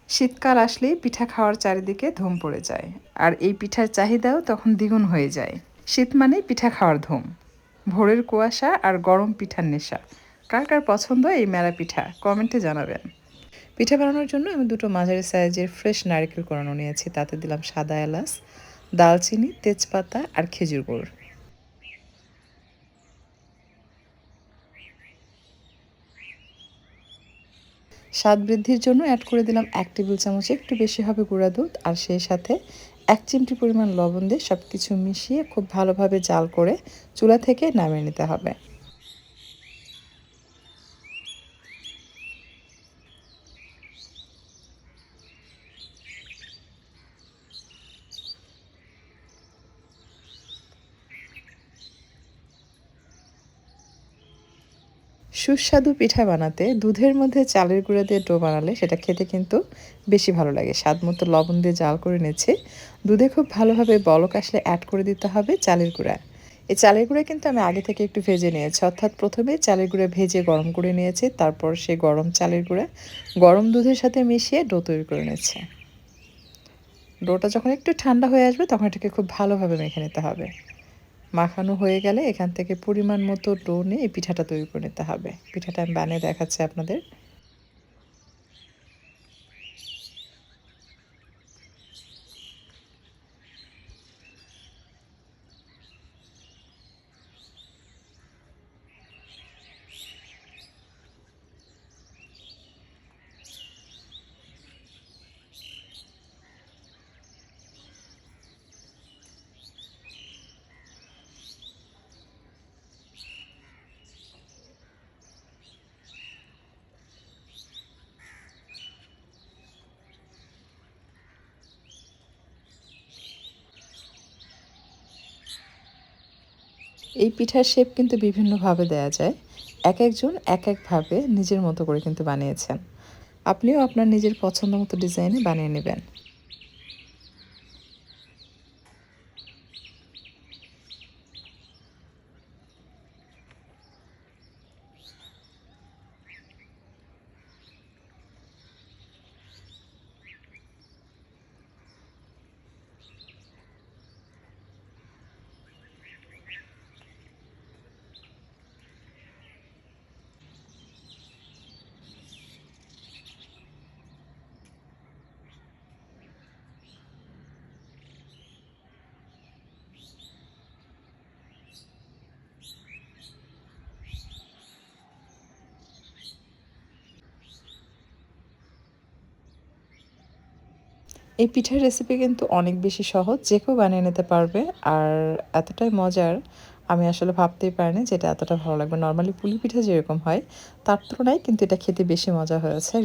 শীতকাল আসলেই পিঠা খাওয়ার চারিদিকে ধুম পড়ে যায়, আর এই পিঠার চাহিদাও তখন দ্বিগুণ হয়ে যায়। শীত মানেই পিঠা খাওয়ার ধুম, ভোরের কুয়াশা আর গরম পিঠার নেশা। কার কার পছন্দ এই মেলা পিঠা, কমেন্টে জানাবেন। পিঠা বানানোর জন্য আমি দুটো মাঝারি সাইজের ফ্রেশ নারকেল কোরানো নিয়েছি, তাতে দিলাম সাদা এলাচ, দালচিনি, তেজপাতা আর খেজুর গুড়। স্বাদ বৃদ্ধির জন্য অ্যাড করে দিলাম 1 টেবিল চামচ, একটু বেশি হবে গুঁড়া দুধ, আর সেই সাথে 1 চিমটি পরিমাণ লবণ দিয়ে সব কিছু মিশিয়ে খুব ভালোভাবে জাল করে চুলা থেকে নামিয়ে নিতে হবে। সুস্বাদু পিঠা বানাতে দুধের মধ্যে চালের গুঁড়া দিয়ে ডো বানালে সেটা খেতে কিন্তু বেশি ভালো লাগে। স্বাদ মতো লবণ দিয়ে জাল করে নিচ্ছি। দুধে খুব ভালোভাবে বলক আসলে অ্যাড করে দিতে হবে চালের গুঁড়া। এই চালের গুঁড়া কিন্তু আমি আগে থেকে একটু ভেজে নিয়েছি, অর্থাৎ প্রথমে চালের গুঁড়া ভেজে গরম করে নিয়েছি, তারপর সেই গরম চালের গুঁড়া গরম দুধের সাথে মিশিয়ে ডো তৈরি করে নিচ্ছে। ডোটা যখন একটু ঠান্ডা হয়ে আসবে তখন এটাকে খুব ভালোভাবে মেখে নিতে হবে। মাখানো হয়ে গেলে এখান থেকে পরিমাণ মতো ডো নিয়ে এই পিঠাটা তৈরি করে নিতে হবে। পিঠাটা আমি বানিয়ে দেখাচ্ছি আপনাদের। এই পিঠার শেপ কিন্তু বিভিন্নভাবে দেয়া যায়। একেকজন একভাবে নিজের মতো করে কিন্তু বানিয়েছেন। আপনিও আপনার নিজের পছন্দ মতো ডিজাইনে বানিয়ে নেবেন। এই পিঠার রেসিপি কিন্তু অনেক বেশি সহজ, যে কেউ বানিয়ে নিতে পারবে। আর এতটাই মজার, আমি আসলে ভাবতেই পারিনি যে এটা এতটা ভালো লাগবে। নরমালি পুলি পিঠা যেরকম হয় তার তুলনায় কিন্তু এটা খেতে বেশি মজা হয়েছে।